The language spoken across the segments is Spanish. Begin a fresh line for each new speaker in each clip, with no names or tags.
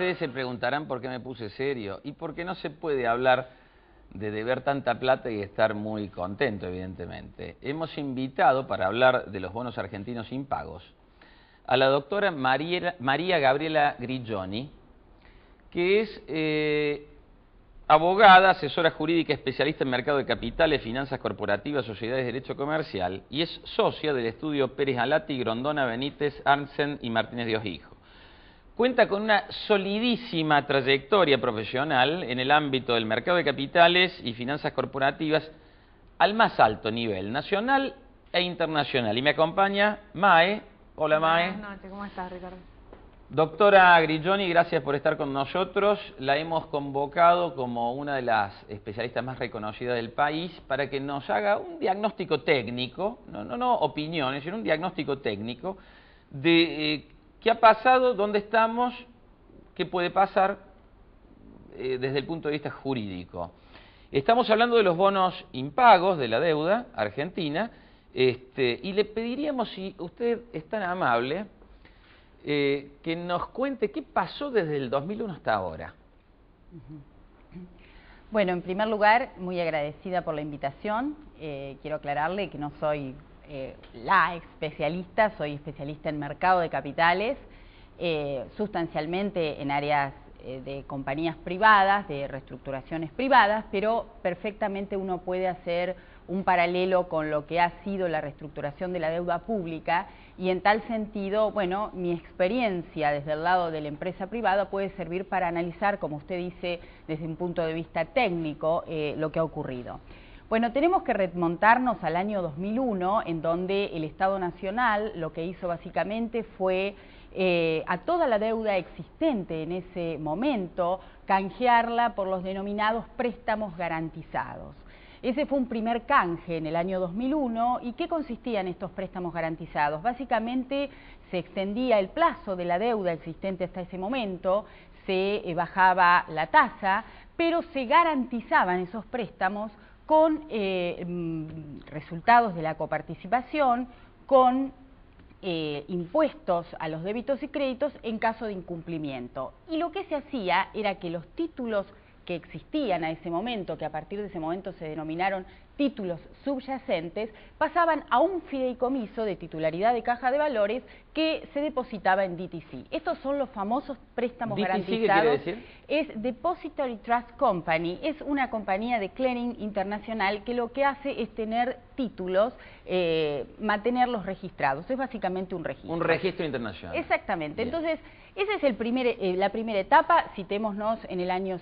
ustedes se preguntarán por qué me puse serio y porque no se puede hablar de deber tanta plata y estar muy contento, evidentemente. Hemos invitado, para hablar de los bonos argentinos impagos, a la doctora María Gabriela Grigioni, que es abogada, asesora jurídica, especialista en mercado de capitales, finanzas corporativas, sociedades de derecho comercial, y es socia del estudio Pérez Alati, Grondona, Benítez, Arntzen y Martínez de Ojijo. Cuenta con una solidísima trayectoria profesional en el ámbito del mercado de capitales y finanzas corporativas al más alto nivel, nacional e internacional. Y me acompaña Mae. Hola, Mae.
Buenas noches, ¿cómo estás, Ricardo?
Doctora Grigioni, gracias por estar con nosotros. La hemos convocado como una de las especialistas más reconocidas del país para que nos haga un diagnóstico técnico, no opiniones, sino un diagnóstico técnico de qué ha pasado, dónde estamos, qué puede pasar desde el punto de vista jurídico. Estamos hablando de los bonos impagos de la deuda argentina y le pediríamos, si usted es tan amable, que nos cuente qué pasó desde el 2001 hasta ahora.
Bueno, en primer lugar, muy agradecida por la invitación. Quiero aclararle que no soy la especialista, soy especialista en mercado de capitales, sustancialmente en áreas de compañías privadas, de reestructuraciones privadas, pero perfectamente uno puede hacer un paralelo con lo que ha sido la reestructuración de la deuda pública, y en tal sentido, bueno, mi experiencia desde el lado de la empresa privada puede servir para analizar, como usted dice, desde un punto de vista técnico, lo que ha ocurrido. Bueno, tenemos que remontarnos al año 2001, en donde el Estado Nacional lo que hizo básicamente fue a toda la deuda existente en ese momento, canjearla por los denominados préstamos garantizados. Ese fue un primer canje en el año 2001. ¿Y qué consistían estos préstamos garantizados? Básicamente se extendía el plazo de la deuda existente hasta ese momento, se bajaba la tasa, pero se garantizaban esos préstamos con resultados de la coparticipación, con impuestos a los débitos y créditos en caso de incumplimiento. Y lo que se hacía era que los títulos que existían a ese momento, que a partir de ese momento se denominaron títulos subyacentes, pasaban a un fideicomiso de titularidad de Caja de Valores que se depositaba en DTC. Estos son los famosos préstamos garantizados.
¿DTC qué quiere decir?
Es Depository Trust Company, es una compañía de clearing internacional que lo que hace es tener títulos, mantenerlos registrados, es básicamente un registro.
Un registro internacional.
Exactamente.
Bien.
Entonces, esa es la primera etapa. Situémonos en el año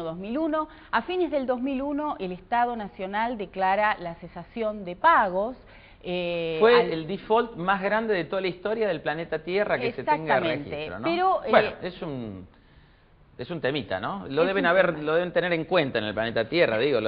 2001. A fines del 2001, el Estado Nacional declara la cesación de pagos.
Fue el default más grande de toda la historia del planeta Tierra que se tenga registro, ¿no?
Pero,
bueno, es un temita, ¿no? Lo deben tener en cuenta en el planeta Tierra, digo,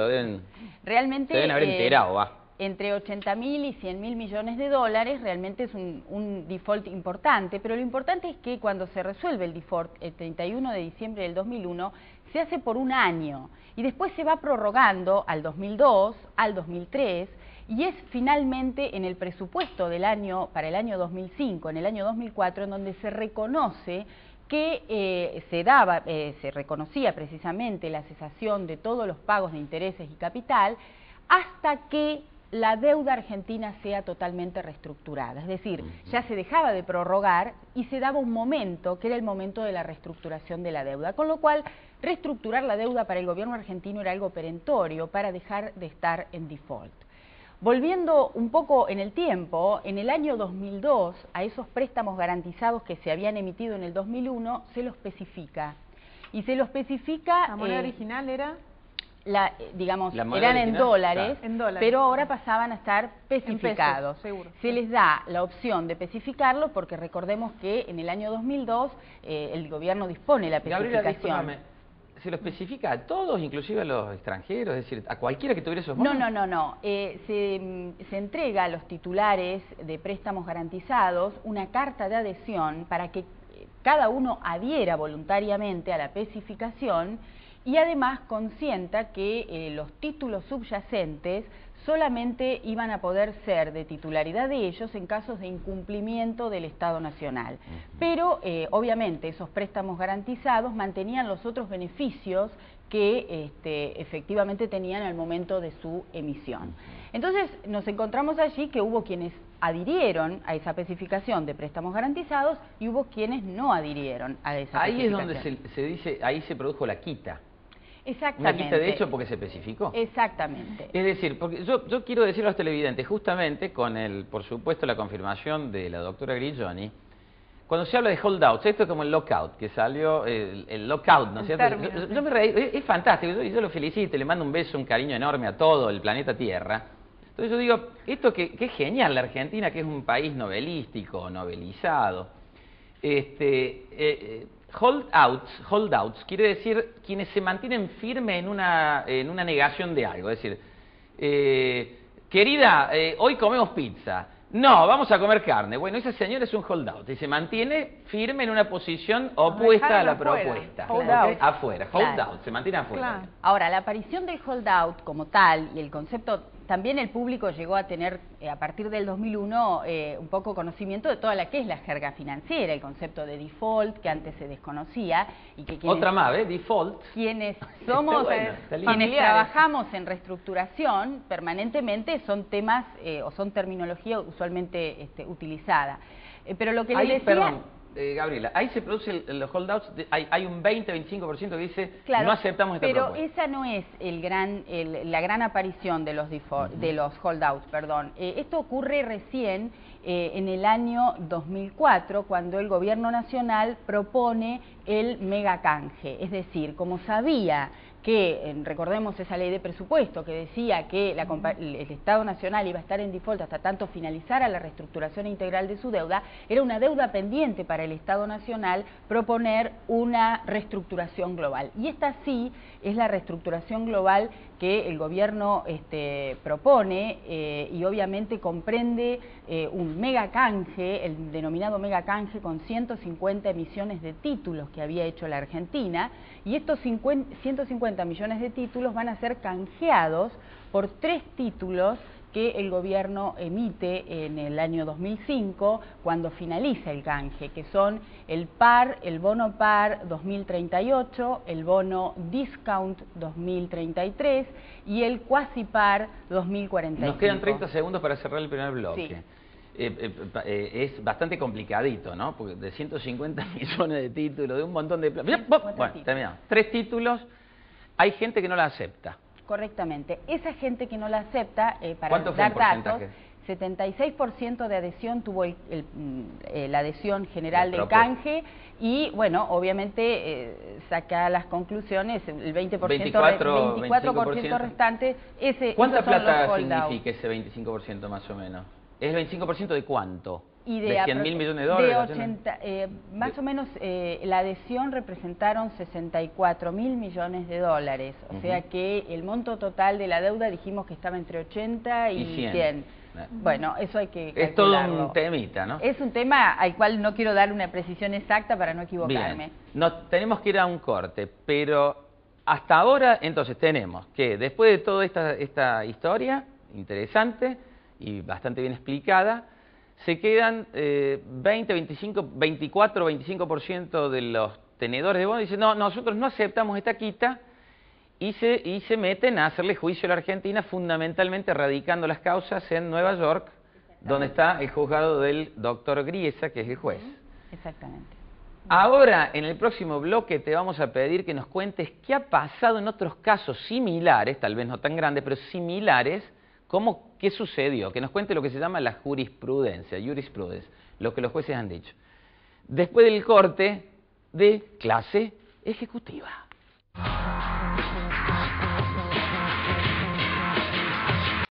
realmente,
se deben haber enterado, va.
Entre 80.000 y 100.000 millones de dólares, realmente es un default importante, pero lo importante es que cuando se resuelve el default el 31 de diciembre del 2001, se hace por un año y después se va prorrogando al 2002, al 2003, y es finalmente en el presupuesto para el año 2005, en el año 2004, en donde se reconoce que se reconocía precisamente la cesación de todos los pagos de intereses y capital hasta que la deuda argentina sea totalmente reestructurada. Es decir, ya se dejaba de prorrogar y se daba un momento, que era el momento de la reestructuración de la deuda, con lo cual reestructurar la deuda para el gobierno argentino era algo perentorio para dejar de estar en default. Volviendo un poco en el tiempo, en el año 2002, a esos préstamos garantizados que se habían emitido en el 2001, se los especifica. Y se lo especifica...
¿La moneda original era?
Eran en dólares,
claro.
Pero ahora pasaban a estar especificados.
En pesos, seguro.
Se les da la opción de especificarlo porque recordemos que en el año 2002 el gobierno dispone la especificación.
Gabriela, ¿se lo especifica a todos, inclusive a los extranjeros? Es decir, a cualquiera que tuviera esos bonos.
No. Se entrega a los titulares de préstamos garantizados una carta de adhesión para que cada uno adhiera voluntariamente a la especificación y además consienta que los títulos subyacentes solamente iban a poder ser de titularidad de ellos en casos de incumplimiento del Estado Nacional. Pero, obviamente, esos préstamos garantizados mantenían los otros beneficios que efectivamente tenían al momento de su emisión. Entonces, nos encontramos allí que hubo quienes adhirieron a esa especificación de préstamos garantizados y hubo quienes no adhirieron a esa
Ahí es
especificación.
donde se dice, ahí se produjo la quita.
Exactamente.
Una quita de hecho porque se especificó.
Exactamente.
Es decir, porque yo quiero decirle a los televidentes, justamente con por supuesto, la confirmación de la doctora Grigioni, cuando se habla de holdouts, esto es como el lockout, que salió, el lockout, ¿no es cierto? Yo me reí, es fantástico, yo lo felicito, le mando un beso, un cariño enorme a todo el planeta Tierra. Entonces yo digo, esto que es genial, la Argentina, que es un país novelístico, novelizado. Holdouts quiere decir quienes se mantienen firmes en una negación de algo. Es decir, querida, hoy comemos pizza. No, vamos a comer carne. Bueno, ese señor es un holdout y se mantiene firme en una posición opuesta a la propuesta.
Holdout.
Afuera, holdout,
Claro.
se mantiene afuera.
Claro.
Ahora, la aparición del holdout como tal y el concepto, también el público llegó a tener a partir del 2001 un poco conocimiento de toda la que es la jerga financiera, el concepto de default que antes se desconocía y que quienes,
Otra más, ¿ves? Default.
quienes somos,
bueno, está lindo.
quienes trabajamos en reestructuración permanentemente son temas o son terminología usualmente utilizada. Pero lo que les decía...
Perdón. Gabriela, ahí se producen los holdouts, hay un 20-25% que dice
Claro,
no aceptamos esta
pero
propuesta.
esa no es la gran aparición de los holdouts, perdón. Esto ocurre recién en el año 2004, cuando el Gobierno Nacional propone el megacanje. Es decir, como sabía que, recordemos esa ley de presupuesto que decía que el Estado Nacional iba a estar en default hasta tanto finalizara la reestructuración integral de su deuda, era una deuda pendiente para el Estado Nacional proponer una reestructuración global. Y esta sí es la reestructuración global que el gobierno propone y obviamente comprende un megacanje, el denominado megacanje, con 150 millones de títulos que había hecho la Argentina, y estos 150 millones de títulos van a ser canjeados por 3 títulos que el gobierno emite en el año 2005 cuando finaliza el canje, que son el PAR, el bono PAR 2038, el bono Discount 2033 y el Quasi PAR 2045.
Nos quedan 30 segundos para cerrar el primer bloque.
Sí.
Es bastante complicadito, ¿no? Porque de 150 millones de títulos, de un montón de... Bueno, terminamos. 3 títulos, hay gente que no la acepta.
Correctamente. Esa gente que no la acepta, para
¿Cuánto fue el
dar datos,
porcentaje?
76% de adhesión tuvo la adhesión general del
propuesta.
canje y, bueno, obviamente saca las conclusiones, el 24% restante,
¿Cuánta
esos son
plata
los holdouts.
significa ese 25% más o menos? ¿Es el 25% de cuánto?
Y
¿De 100.000 millones de dólares?
De 80, más o menos la adhesión representaron 64.000 millones de dólares. O sea que el monto total de la deuda dijimos que estaba entre 80 y 100. Bueno, eso hay que calcularlo.
Es todo un temita, ¿no?
Es un tema al cual no quiero dar una precisión exacta para no equivocarme.
Bien. Tenemos que ir a un corte, pero hasta ahora entonces tenemos que después de toda esta historia interesante y bastante bien explicada, se quedan 24-25% de los tenedores de bonos. Dicen, no, nosotros no aceptamos esta quita y se meten a hacerle juicio a la Argentina, fundamentalmente radicando las causas en Nueva York, donde está el juzgado del doctor Griesa, que es el juez.
Exactamente.
Ahora, en el próximo bloque, te vamos a pedir que nos cuentes qué ha pasado en otros casos similares, tal vez no tan grandes, pero similares. ¿Qué sucedió? Que nos cuente lo que se llama la jurisprudencia, lo que los jueces han dicho. Después del corte de clase ejecutiva.